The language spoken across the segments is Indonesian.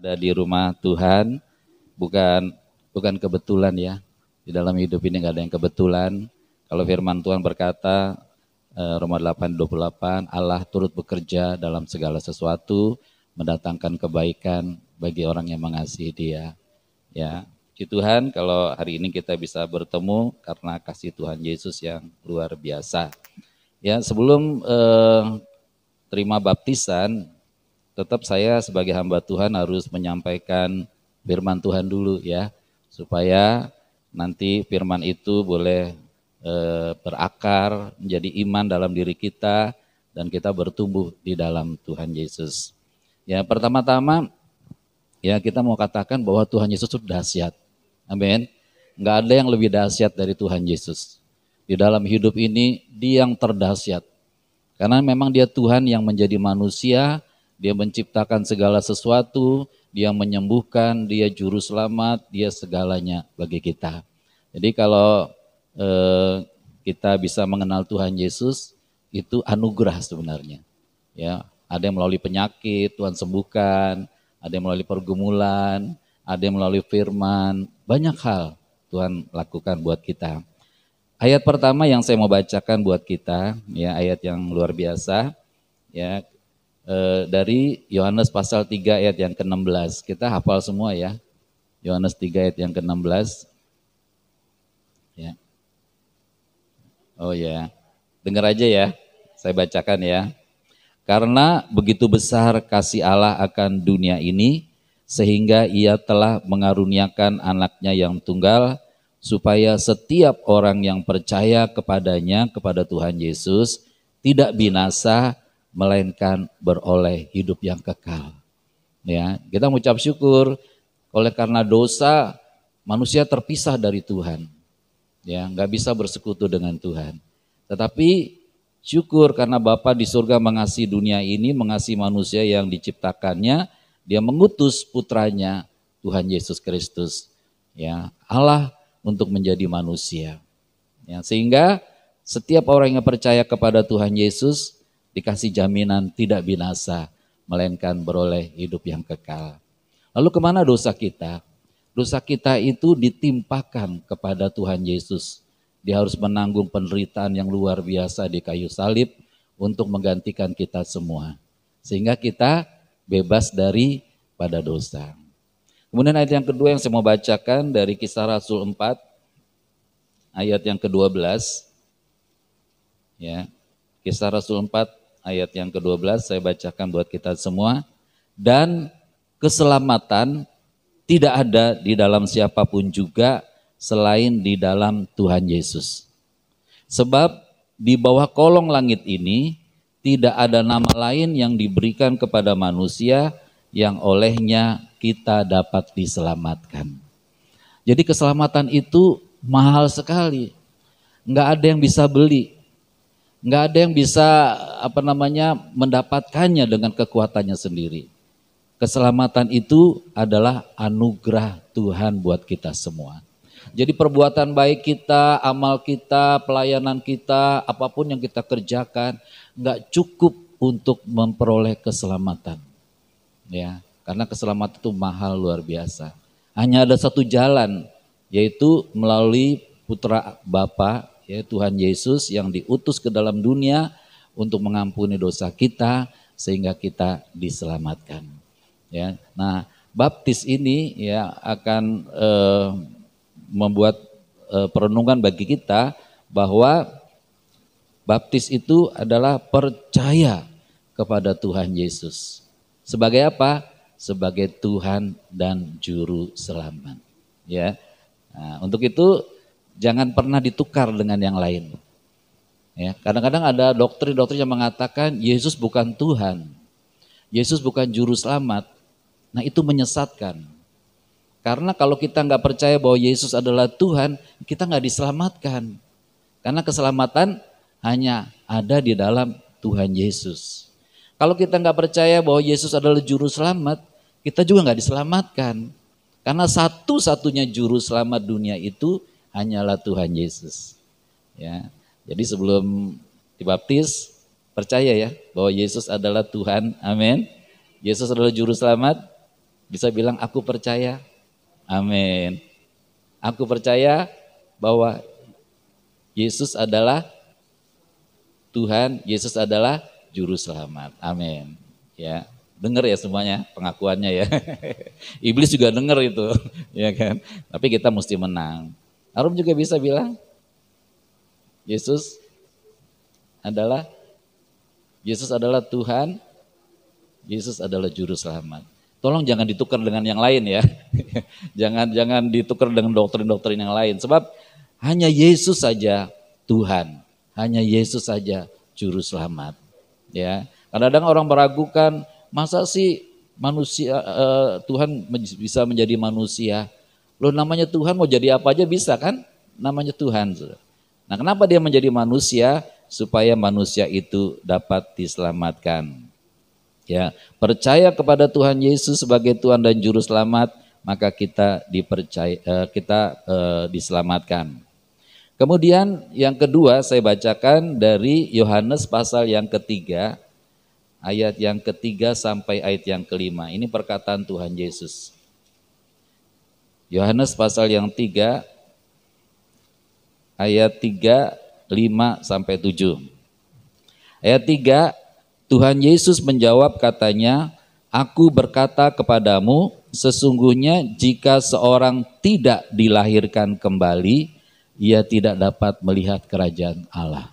Ada di rumah Tuhan, bukan bukan kebetulan ya. Di dalam hidup ini nggak ada yang kebetulan. Kalau firman Tuhan berkata, Roma 8:28, Allah turut bekerja dalam segala sesuatu, mendatangkan kebaikan bagi orang yang mengasihi Dia. Ya, puji Tuhan kalau hari ini kita bisa bertemu karena kasih Tuhan Yesus yang luar biasa. Ya, sebelum terima baptisan, tetap saya sebagai hamba Tuhan harus menyampaikan firman Tuhan dulu ya, supaya nanti firman itu boleh berakar menjadi iman dalam diri kita dan kita bertumbuh di dalam Tuhan Yesus. Ya, pertama-tama ya kita mau katakan bahwa Tuhan Yesus itu dahsyat. Amin. Enggak ada yang lebih dahsyat dari Tuhan Yesus. Di dalam hidup ini dia yang terdahsyat. Karena memang dia Tuhan yang menjadi manusia, dia menciptakan segala sesuatu, dia menyembuhkan, dia juru selamat, dia segalanya bagi kita. Jadi kalau kita bisa mengenal Tuhan Yesus, itu anugerah sebenarnya. Ya, ada yang melalui penyakit, Tuhan sembuhkan, ada yang melalui pergumulan, ada yang melalui firman, banyak hal Tuhan lakukan buat kita. Ayat pertama yang saya mau bacakan buat kita, ya ayat yang luar biasa, ya dari Yohanes pasal 3 ayat yang ke-16. Kita hafal semua ya, Yohanes 3 ayat yang ke-16. Ya. Oh ya, dengar aja ya, saya bacakan ya. Karena begitu besar kasih Allah akan dunia ini, sehingga ia telah mengaruniakan anaknya yang tunggal, supaya setiap orang yang percaya kepadanya, kepada Tuhan Yesus, tidak binasa, melainkan beroleh hidup yang kekal. Ya, kita mengucap syukur, oleh karena dosa, manusia terpisah dari Tuhan. Ya, nggak bisa bersekutu dengan Tuhan. Tetapi syukur karena Bapa di surga mengasihi dunia ini, mengasihi manusia yang diciptakannya, dia mengutus putranya Tuhan Yesus Kristus. Ya, Allah untuk menjadi manusia. Ya, sehingga setiap orang yang percaya kepada Tuhan Yesus dikasih jaminan tidak binasa, melainkan beroleh hidup yang kekal. Lalu kemana dosa kita? Dosa kita itu ditimpakan kepada Tuhan Yesus. Dia harus menanggung penderitaan yang luar biasa di kayu salib untuk menggantikan kita semua. Sehingga kita bebas dari pada dosa. Kemudian ayat yang kedua yang saya mau bacakan dari Kisah Rasul 4, ayat yang ke-12. Ya, Kisah Rasul 4, ayat yang ke-12 saya bacakan buat kita semua. Dan keselamatan tidak ada di dalam siapapun juga selain di dalam Tuhan Yesus. Sebab di bawah kolong langit ini tidak ada nama lain yang diberikan kepada manusia yang olehnya kita dapat diselamatkan. Jadi keselamatan itu mahal sekali. Enggak ada yang bisa beli. Enggak ada yang bisa mendapatkannya dengan kekuatannya sendiri. Keselamatan itu adalah anugerah Tuhan buat kita semua. Jadi perbuatan baik kita, amal kita, pelayanan kita, apapun yang kita kerjakan, enggak cukup untuk memperoleh keselamatan. Ya, karena keselamatan itu mahal luar biasa. Hanya ada satu jalan, yaitu melalui Putra Bapa, yaitu Tuhan Yesus yang diutus ke dalam dunia untuk mengampuni dosa kita sehingga kita diselamatkan. Ya, nah baptis ini ya akan membuat perenungan bagi kita bahwa baptis itu adalah percaya kepada Tuhan Yesus. Sebagai apa? Sebagai Tuhan dan Juru Selamat. Ya, nah, untuk itu jangan pernah ditukar dengan yang lain. Ya, kadang-kadang ada doktrin-doktrin yang mengatakan Yesus bukan Tuhan, Yesus bukan Juru Selamat. Nah itu menyesatkan. Karena kalau kita nggak percaya bahwa Yesus adalah Tuhan, kita nggak diselamatkan. Karena keselamatan hanya ada di dalam Tuhan Yesus. Kalau kita nggak percaya bahwa Yesus adalah Juru Selamat, kita juga nggak diselamatkan. Karena satu-satunya Juru Selamat dunia itu hanyalah Tuhan Yesus. Ya, jadi sebelum dibaptis, percaya ya bahwa Yesus adalah Tuhan. Amin. Yesus adalah Juru Selamat. Bisa bilang aku percaya? Amin. Aku percaya bahwa Yesus adalah Tuhan, Yesus adalah juru selamat. Amin. Ya, dengar ya semuanya pengakuannya ya. Iblis juga dengar itu, ya kan. Tapi kita mesti menang. Arum juga bisa bilang Yesus adalah Tuhan, Yesus adalah juru selamat. Tolong jangan ditukar dengan yang lain ya. jangan ditukar dengan doktrin-doktrin yang lain. Sebab hanya Yesus saja Tuhan. Hanya Yesus saja juru selamat. Ya, kadang-kadang orang meragukan, masa sih manusia Tuhan bisa menjadi manusia? Loh namanya Tuhan mau jadi apa aja bisa kan? Namanya Tuhan. Nah, kenapa dia menjadi manusia? Supaya manusia itu dapat diselamatkan. Ya, percaya kepada Tuhan Yesus sebagai Tuhan dan juru selamat, maka kita diselamatkan. Kemudian yang kedua saya bacakan dari Yohanes pasal yang ketiga, ayat yang ketiga sampai ayat yang kelima. Ini perkataan Tuhan Yesus. Yohanes pasal yang 3, ayat 3, 5 sampai 7. Ayat 3, Tuhan Yesus menjawab katanya, aku berkata kepadamu, sesungguhnya jika seorang tidak dilahirkan kembali, ia tidak dapat melihat kerajaan Allah.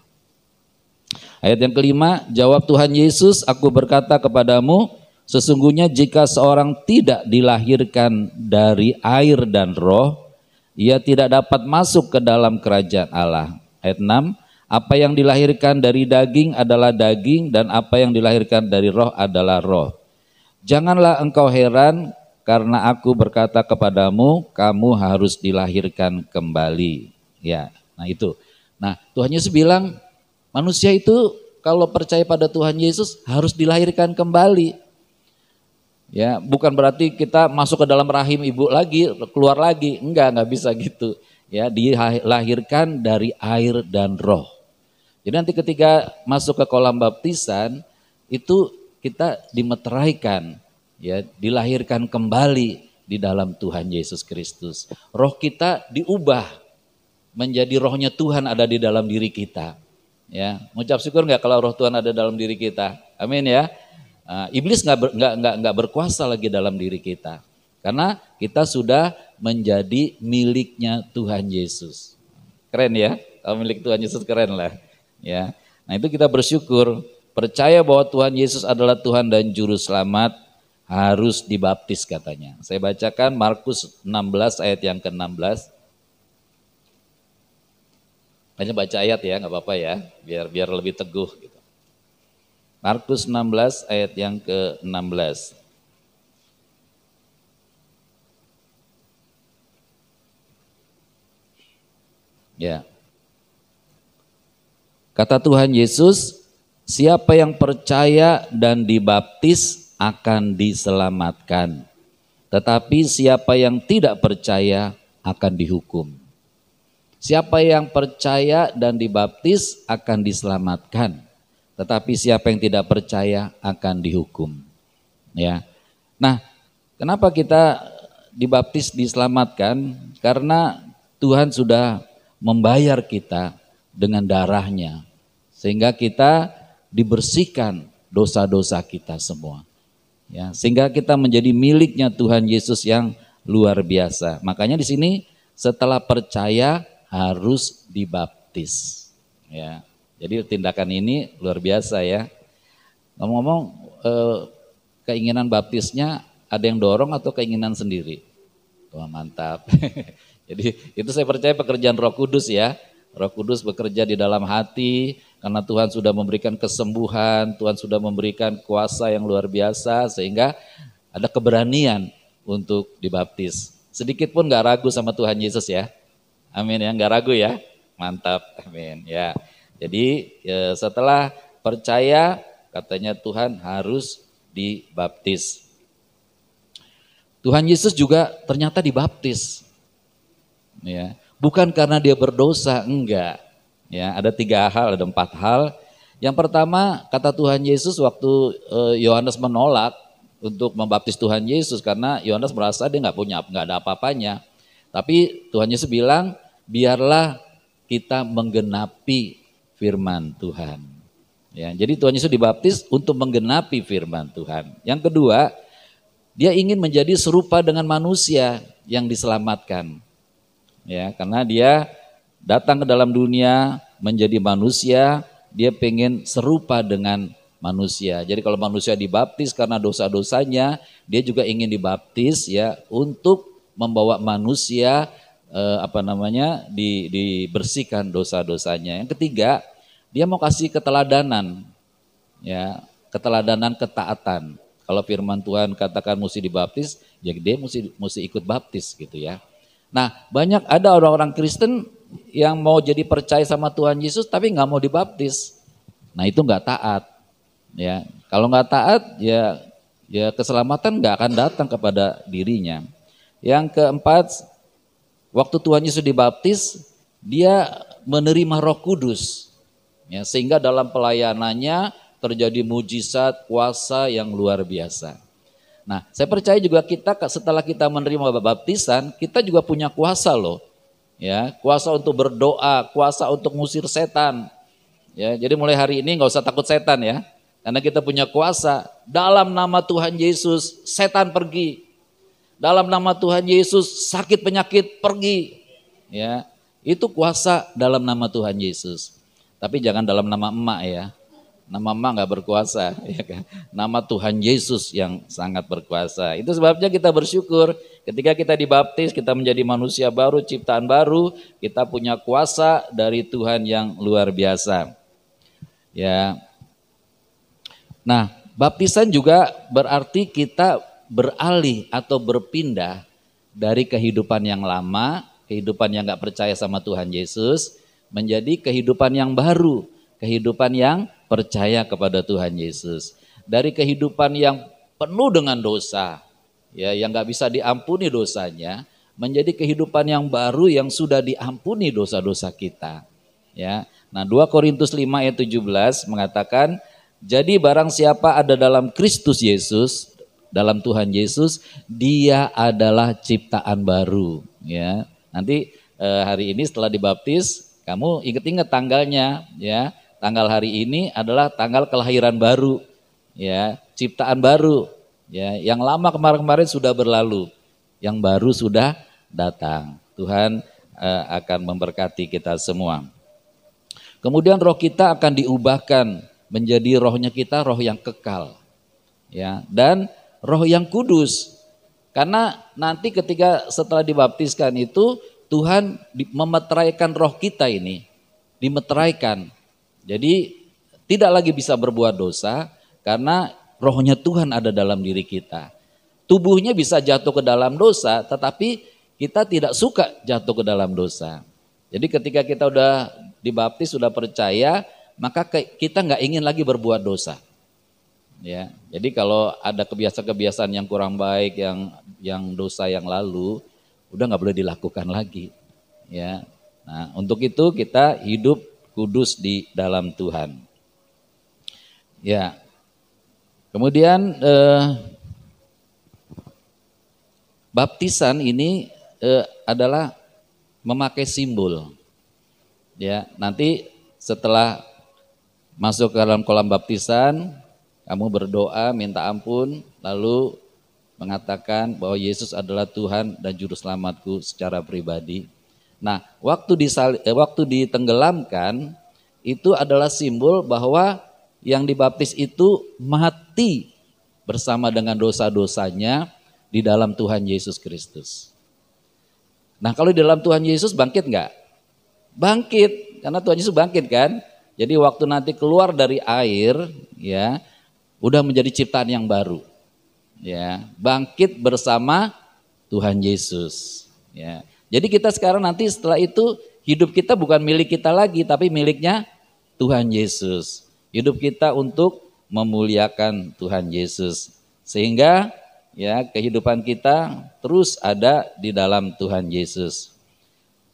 Ayat yang kelima, jawab Tuhan Yesus, aku berkata kepadamu, sesungguhnya jika seorang tidak dilahirkan dari air dan roh, ia tidak dapat masuk ke dalam kerajaan Allah. Ayat 6, apa yang dilahirkan dari daging adalah daging dan apa yang dilahirkan dari roh adalah roh. Janganlah engkau heran karena aku berkata kepadamu, kamu harus dilahirkan kembali. Ya, nah itu. Nah, Tuhan Yesus bilang manusia itu kalau percaya pada Tuhan Yesus harus dilahirkan kembali. Ya, bukan berarti kita masuk ke dalam rahim ibu lagi, keluar lagi. Enggak bisa gitu. Ya, dilahirkan dari air dan roh. Jadi nanti ketika masuk ke kolam baptisan itu kita dimeteraikan, ya, dilahirkan kembali di dalam Tuhan Yesus Kristus. Roh kita diubah menjadi rohnya Tuhan ada di dalam diri kita. Ya, mengucap syukur nggak kalau roh Tuhan ada dalam diri kita? Amin ya. Iblis nggak berkuasa lagi dalam diri kita, karena kita sudah menjadi miliknya Tuhan Yesus. Keren ya, kalau milik Tuhan Yesus keren lah. Ya, nah itu kita bersyukur, percaya bahwa Tuhan Yesus adalah Tuhan dan Juru Selamat, harus dibaptis katanya. Saya bacakan Markus 16 ayat yang ke-16. Hanya baca ayat ya, nggak apa-apa ya, biar lebih teguh. Gitu. Markus 16 ayat yang ke-16. Ya. Kata Tuhan Yesus, siapa yang percaya dan dibaptis akan diselamatkan. Tetapi siapa yang tidak percaya akan dihukum. Siapa yang percaya dan dibaptis akan diselamatkan. Tetapi siapa yang tidak percaya akan dihukum. Ya. Nah, kenapa kita dibaptis diselamatkan? Karena Tuhan sudah membayar kita dengan darahnya. Sehingga kita dibersihkan dosa-dosa kita semua. Ya, sehingga kita menjadi miliknya Tuhan Yesus yang luar biasa. Makanya di sini setelah percaya harus dibaptis. Ya, jadi tindakan ini luar biasa ya. Ngomong-ngomong, keinginan baptisnya ada yang dorong atau keinginan sendiri? Wah, mantap. Jadi itu saya percaya pekerjaan Roh Kudus ya. Roh Kudus bekerja di dalam hati karena Tuhan sudah memberikan kesembuhan, Tuhan sudah memberikan kuasa yang luar biasa sehingga ada keberanian untuk dibaptis. Sedikit pun gak ragu sama Tuhan Yesus ya. Amin ya, gak ragu ya. Mantap, amin ya. Jadi setelah percaya katanya Tuhan harus dibaptis. Tuhan Yesus juga ternyata dibaptis. Ya. Bukan karena dia berdosa, enggak. Ya, ada 3 hal, ada 4 hal. Yang pertama, kata Tuhan Yesus waktu Yohanes menolak, untuk membaptis Tuhan Yesus karena Yohanes merasa dia nggak ada apa-apanya. Tapi Tuhan Yesus bilang, biarlah kita menggenapi firman Tuhan. Ya, jadi Tuhan Yesus dibaptis untuk menggenapi firman Tuhan. Yang kedua, dia ingin menjadi serupa dengan manusia yang diselamatkan. Ya, karena dia datang ke dalam dunia menjadi manusia, dia pengen serupa dengan manusia. Jadi kalau manusia dibaptis karena dosa-dosanya, dia juga ingin dibaptis ya untuk membawa manusia dibersihkan dosa-dosanya. Yang ketiga, dia mau kasih keteladanan, ya, keteladanan ketaatan. Kalau firman Tuhan katakan mesti dibaptis, ya dia mesti ikut baptis gitu ya. Nah, banyak ada orang-orang Kristen yang mau jadi percaya sama Tuhan Yesus tapi nggak mau dibaptis. Nah, itu nggak taat. Ya, kalau nggak taat, ya keselamatan nggak akan datang kepada dirinya. Yang keempat, waktu Tuhan Yesus dibaptis, dia menerima Roh Kudus, ya, sehingga dalam pelayanannya terjadi mujizat, kuasa yang luar biasa. Nah, saya percaya juga kita setelah kita menerima baptisan, kita juga punya kuasa loh, ya, kuasa untuk berdoa, kuasa untuk ngusir setan. Ya, jadi mulai hari ini nggak usah takut setan ya. Karena kita punya kuasa, dalam nama Tuhan Yesus setan pergi. Dalam nama Tuhan Yesus sakit penyakit pergi. Ya, itu kuasa dalam nama Tuhan Yesus. Tapi jangan dalam nama emak ya. Nama emak nggak berkuasa, ya kan? Nama Tuhan Yesus yang sangat berkuasa. Itu sebabnya kita bersyukur ketika kita dibaptis, kita menjadi manusia baru, ciptaan baru, kita punya kuasa dari Tuhan yang luar biasa. Ya. Nah, baptisan juga berarti kita beralih atau berpindah dari kehidupan yang lama, kehidupan yang gak percaya sama Tuhan Yesus, menjadi kehidupan yang baru, kehidupan yang percaya kepada Tuhan Yesus. Dari kehidupan yang penuh dengan dosa, ya, yang gak bisa diampuni dosanya, menjadi kehidupan yang baru yang sudah diampuni dosa-dosa kita. Ya. Nah, 2 Korintus 5 ayat 17 mengatakan, jadi barang siapa ada dalam Kristus Yesus, dalam Tuhan Yesus, dia adalah ciptaan baru. Ya, nanti hari ini setelah dibaptis, kamu ingat-ingat tanggalnya. Ya, tanggal hari ini adalah tanggal kelahiran baru. Ya, ciptaan baru. Ya, yang lama kemarin-kemarin sudah berlalu, yang baru sudah datang. Tuhan akan memberkati kita semua. Kemudian roh kita akan diubahkan menjadi rohnya kita roh yang kekal, ya, dan roh yang kudus. Karena nanti ketika setelah dibaptiskan itu Tuhan memeteraikan roh kita ini, dimeteraikan. Jadi tidak lagi bisa berbuat dosa karena rohnya Tuhan ada dalam diri kita. Tubuhnya bisa jatuh ke dalam dosa, tetapi kita tidak suka jatuh ke dalam dosa. Jadi ketika kita udah dibaptis, sudah percaya, maka kita nggak ingin lagi berbuat dosa. Ya, jadi kalau ada kebiasaan-kebiasaan yang kurang baik, yang dosa yang lalu, udah nggak boleh dilakukan lagi. Ya, nah untuk itu kita hidup kudus di dalam Tuhan. Ya, kemudian baptisan ini adalah memakai simbol. Ya, nanti setelah masuk ke dalam kolam baptisan, kamu berdoa, minta ampun, lalu mengatakan bahwa Yesus adalah Tuhan dan Juru Selamatku secara pribadi. Nah, waktu ditenggelamkan, itu adalah simbol bahwa yang dibaptis itu mati bersama dengan dosa-dosanya di dalam Tuhan Yesus Kristus. Nah, kalau di dalam Tuhan Yesus bangkit enggak? Bangkit, karena Tuhan Yesus bangkit kan? Jadi waktu nanti keluar dari air, ya, udah menjadi ciptaan yang baru. Ya, bangkit bersama Tuhan Yesus. Ya. Jadi kita sekarang nanti setelah itu hidup kita bukan milik kita lagi, tapi miliknya Tuhan Yesus. Hidup kita untuk memuliakan Tuhan Yesus. Sehingga ya kehidupan kita terus ada di dalam Tuhan Yesus.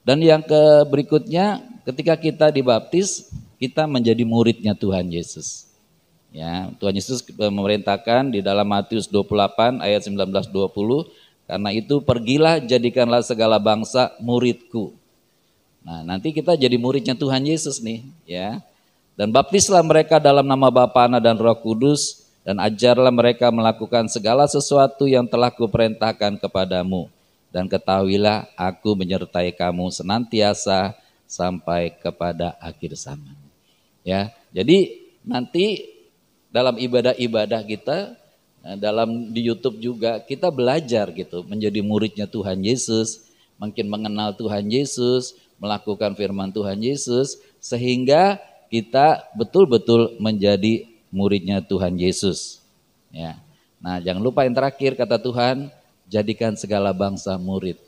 Dan yang berikutnya, ketika kita dibaptis, kita menjadi muridnya Tuhan Yesus. Ya, Tuhan Yesus memerintahkan di dalam Matius 28 ayat 19-20, karena itu pergilah jadikanlah segala bangsa muridku. Nah, nanti kita jadi muridnya Tuhan Yesus nih, ya. Dan baptislah mereka dalam nama Bapa, Anak dan Roh Kudus, dan ajarlah mereka melakukan segala sesuatu yang telah kuperintahkan kepadamu. Dan ketahuilah aku menyertai kamu senantiasa sampai kepada akhir zaman. Ya, jadi nanti dalam ibadah-ibadah kita, dalam di YouTube juga kita belajar gitu, menjadi muridnya Tuhan Yesus, makin mengenal Tuhan Yesus, melakukan firman Tuhan Yesus, sehingga kita betul-betul menjadi muridnya Tuhan Yesus. Ya. Nah, jangan lupa yang terakhir kata Tuhan, jadikan segala bangsa murid.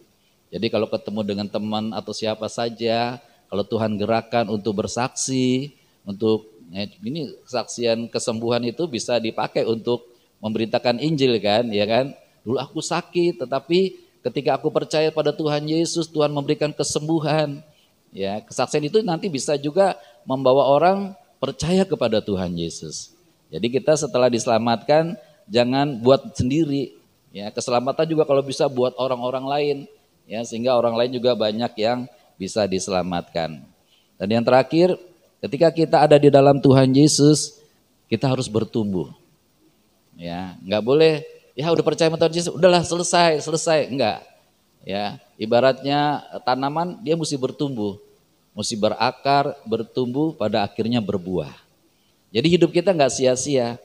Jadi kalau ketemu dengan teman atau siapa saja, kalau Tuhan gerakan untuk bersaksi, untuk ini kesaksian kesembuhan itu bisa dipakai untuk memberitakan Injil kan, ya kan? Dulu aku sakit, tetapi ketika aku percaya pada Tuhan Yesus, Tuhan memberikan kesembuhan. Ya, kesaksian itu nanti bisa juga membawa orang percaya kepada Tuhan Yesus. Jadi kita setelah diselamatkan jangan buat sendiri. Ya, keselamatan juga kalau bisa buat orang-orang lain. Ya, sehingga orang lain juga banyak yang bisa diselamatkan. Dan yang terakhir, ketika kita ada di dalam Tuhan Yesus, kita harus bertumbuh. Ya, nggak boleh ya udah percaya sama Tuhan Yesus, udahlah selesai, enggak. Ya, ibaratnya tanaman dia mesti bertumbuh, mesti berakar, bertumbuh, pada akhirnya berbuah. Jadi hidup kita nggak sia-sia.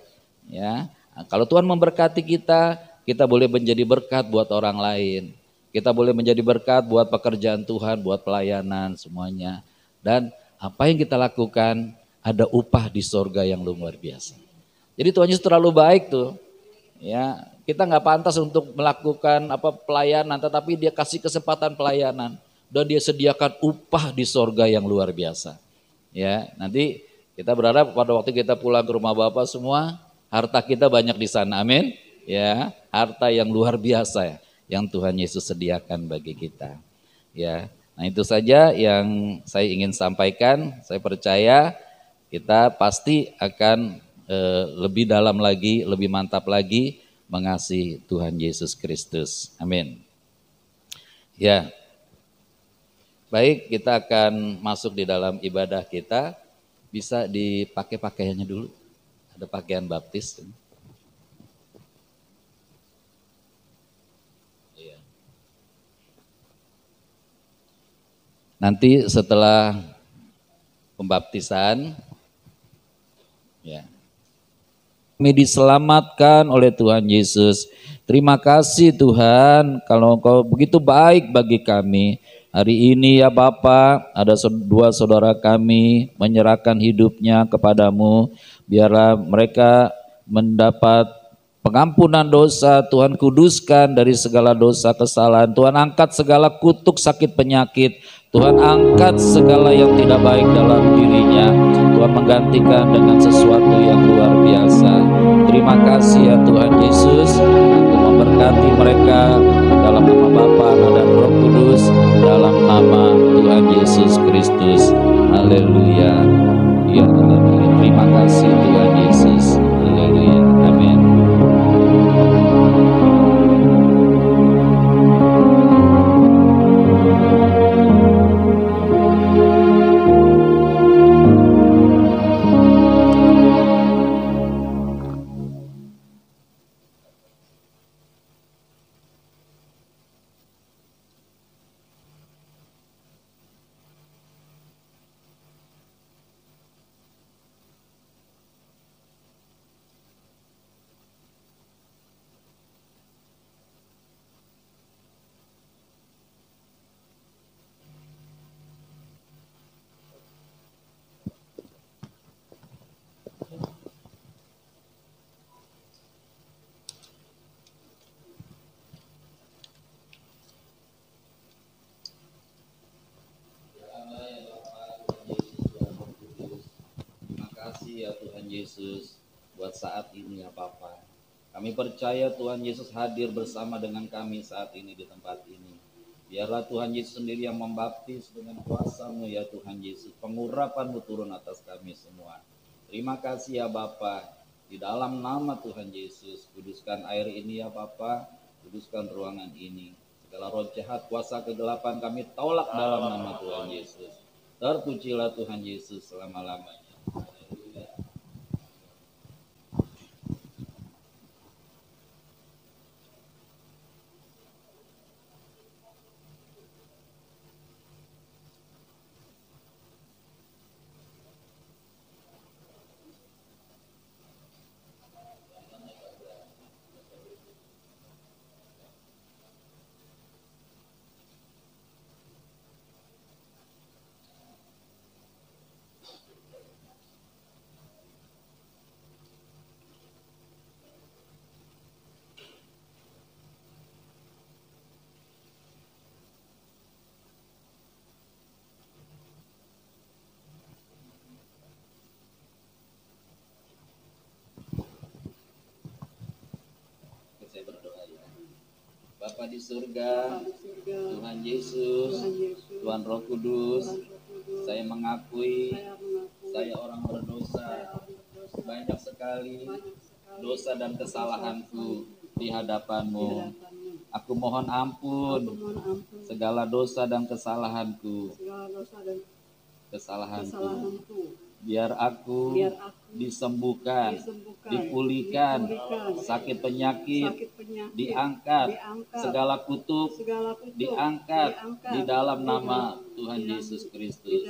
Ya, nah, kalau Tuhan memberkati kita, kita boleh menjadi berkat buat orang lain. Kita boleh menjadi berkat buat pekerjaan Tuhan, buat pelayanan semuanya. Dan apa yang kita lakukan ada upah di sorga yang luar biasa. Jadi Tuhan Yesus terlalu baik tuh. Ya, kita nggak pantas untuk melakukan pelayanan, tetapi Dia kasih kesempatan pelayanan dan Dia sediakan upah di sorga yang luar biasa. Ya, nanti kita berharap pada waktu kita pulang ke rumah Bapa semua, harta kita banyak di sana. Amin. Ya, harta yang luar biasa ya, yang Tuhan Yesus sediakan bagi kita. Ya, nah itu saja yang saya ingin sampaikan. Saya percaya kita pasti akan lebih dalam lagi, lebih mantap lagi mengasihi Tuhan Yesus Kristus. Amin. Ya, baik, kita akan masuk di dalam ibadah kita. Bisa dipakai pakaiannya dulu. Ada pakaian baptis. Nanti setelah pembaptisan, ya, kami diselamatkan oleh Tuhan Yesus. Terima kasih Tuhan, kalau Engkau begitu baik bagi kami. Hari ini ya Bapa, ada dua saudara kami menyerahkan hidupnya kepadamu. Biarlah mereka mendapat pengampunan dosa. Tuhan kuduskan dari segala dosa kesalahan. Tuhan angkat segala kutuk sakit penyakit. Tuhan angkat segala yang tidak baik dalam dirinya. Tuhan menggantikan dengan sesuatu yang luar biasa. Terima kasih ya Tuhan Yesus untuk memberkati mereka dalam nama Bapa, Anak dan Roh Kudus, dalam nama Tuhan Yesus Kristus. Haleluya. Ya haleluya. Terima kasih Tuhan Yesus. Haleluya. Amin. Ya Tuhan Yesus, buat saat ini ya Bapa. Kami percaya Tuhan Yesus hadir bersama dengan kami saat ini di tempat ini. Biarlah Tuhan Yesus sendiri yang membaptis dengan kuasa-Mu ya Tuhan Yesus. Pengurapan-Mu turun atas kami semua. Terima kasih ya Bapa. Di dalam nama Tuhan Yesus, kuduskan air ini ya Bapa, kuduskan ruangan ini. Segala roh jahat, kuasa kegelapan kami tolak dalam nama Tuhan Yesus. Terpujilah Tuhan Yesus selama-lamanya. Haleluya. Saya berdoa ya. Bapa di surga, Tuhan Yesus, Tuhan Roh Kudus, saya mengakui saya orang berdosa, banyak sekali dosa dan kesalahanku di hadapan-Mu. Aku mohon ampun segala dosa dan kesalahanku. Biar aku disembuhkan, dipulihkan, sakit penyakit diangkat, segala kutuk diangkat di dalam nama Tuhan Yesus Kristus.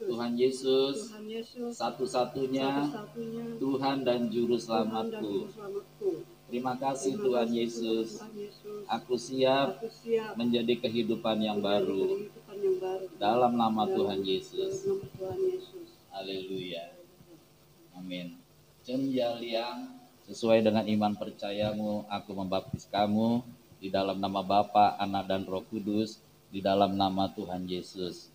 Tuhan Yesus satu-satunya Tuhan dan Juru Selamatku. Terima kasih Tuhan Yesus. Aku siap menjadi kehidupan yang baru dalam nama Tuhan Yesus. Haleluya. Amin. Cenjaliang, sesuai dengan iman percayamu, aku membaptis kamu di dalam nama Bapa, Anak dan Roh Kudus, di dalam nama Tuhan Yesus.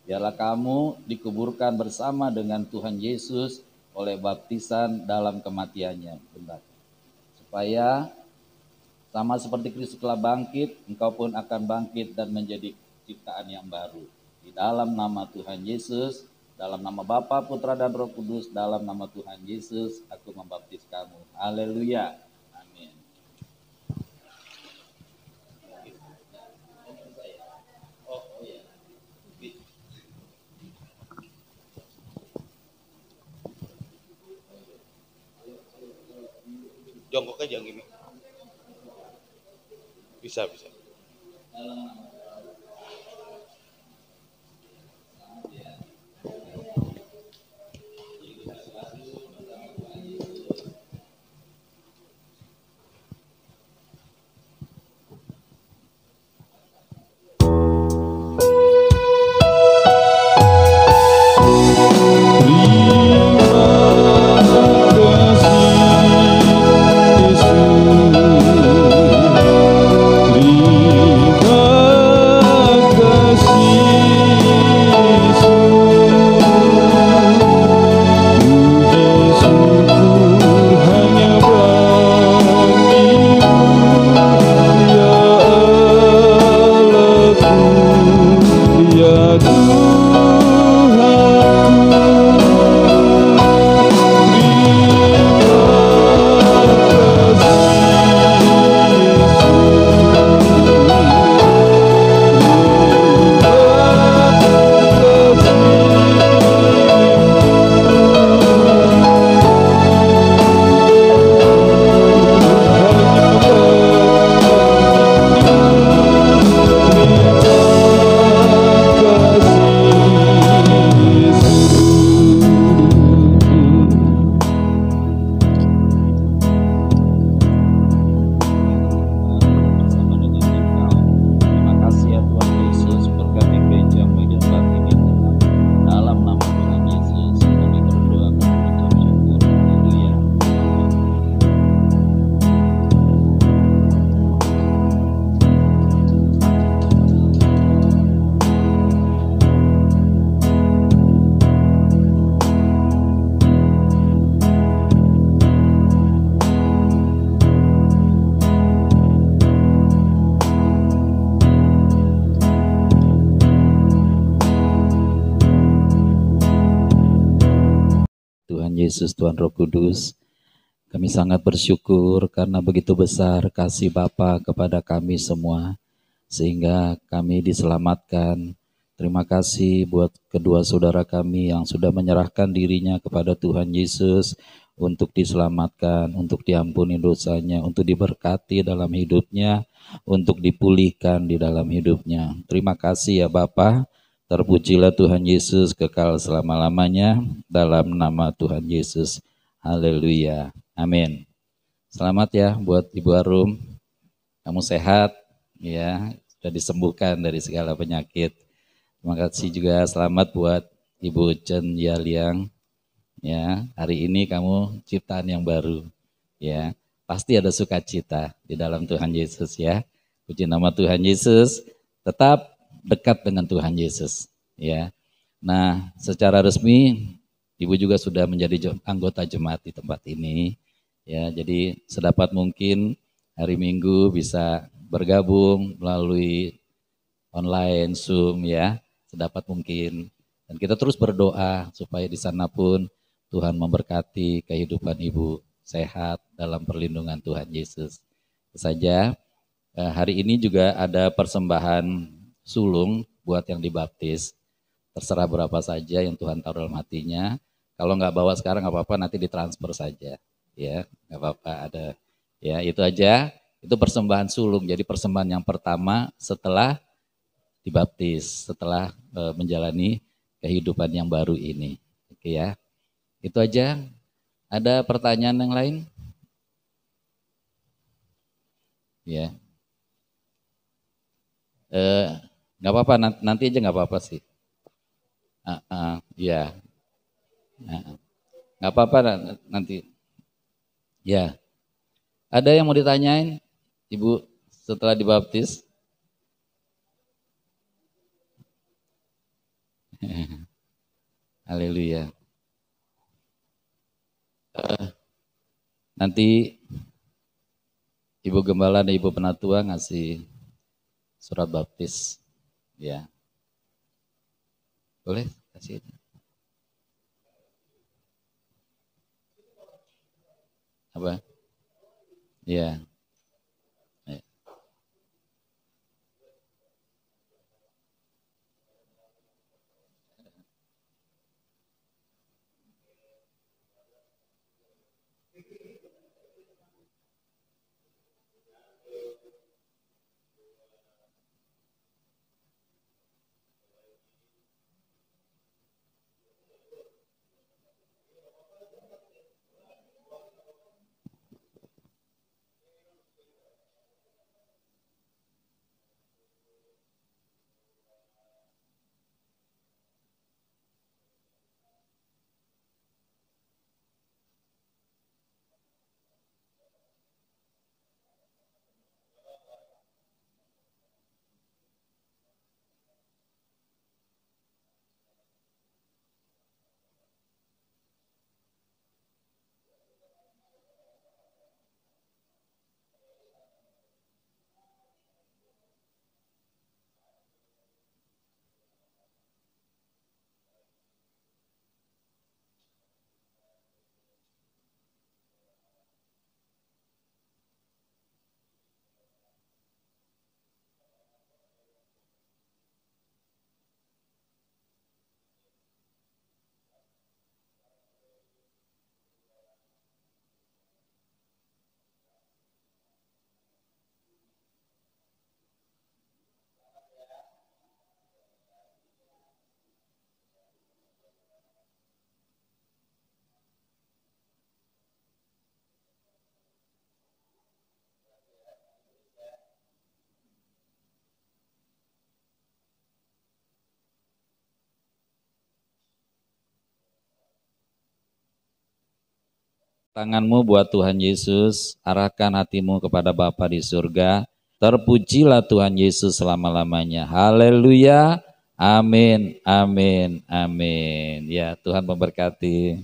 Biarlah kamu dikuburkan bersama dengan Tuhan Yesus oleh baptisan dalam kematiannya. Benar. Supaya sama seperti Kristus telah bangkit, engkau pun akan bangkit dan menjadi ciptaan yang baru. Di dalam nama Tuhan Yesus, dalam nama Bapa, Putra dan Roh Kudus, dalam nama Tuhan Yesus, aku membaptis kamu. Haleluya. Amin. Jongkok aja gini. Bisa. Terima Yesus, Tuhan Roh Kudus. Kami sangat bersyukur karena begitu besar kasih Bapa kepada kami semua, sehingga kami diselamatkan. Terima kasih buat kedua saudara kami yang sudah menyerahkan dirinya kepada Tuhan Yesus untuk diselamatkan, untuk diampuni dosanya, untuk diberkati dalam hidupnya, untuk dipulihkan di dalam hidupnya. Terima kasih ya Bapa. Terpujilah Tuhan Yesus kekal selama-lamanya dalam nama Tuhan Yesus. Haleluya. Amin. Selamat ya buat Ibu Arum. Kamu sehat ya, sudah disembuhkan dari segala penyakit. Terima kasih juga selamat buat Ibu Chen Yaliang. Ya, hari ini kamu ciptaan yang baru. Ya, pasti ada sukacita di dalam Tuhan Yesus ya. Puji nama Tuhan Yesus. Tetap dekat dengan Tuhan Yesus. Ya. Nah, secara resmi Ibu juga sudah menjadi anggota jemaat di tempat ini. Ya, jadi sedapat mungkin hari Minggu bisa bergabung melalui online Zoom ya. Sedapat mungkin, dan kita terus berdoa supaya di sana pun Tuhan memberkati kehidupan Ibu sehat dalam perlindungan Tuhan Yesus. Itu saja. Hari ini juga ada persembahan sulung buat yang dibaptis. Terserah berapa saja yang Tuhan taruh dalam hatinya. Kalau nggak bawa sekarang nggak apa-apa, nanti ditransfer saja. Ya, nggak apa-apa ada. Ya, itu aja. Itu persembahan sulung. Jadi persembahan yang pertama setelah dibaptis, setelah menjalani kehidupan yang baru ini. Oke ya, itu aja. Ada pertanyaan yang lain? Ya, nggak apa-apa, nanti aja nggak apa-apa sih. Ya, nggak apa-apa nanti. Ya, ada yang mau ditanyain, Ibu setelah dibaptis? Haleluya. Nanti Ibu Gembala dan Ibu Penatua ngasih surat baptis, ya. Boleh kasih? Apa? Ya. Tanganmu buat Tuhan Yesus, arahkan hatimu kepada Bapa di surga. Terpujilah Tuhan Yesus selama-lamanya. Haleluya. Amin, amin, amin. Ya, Tuhan memberkati.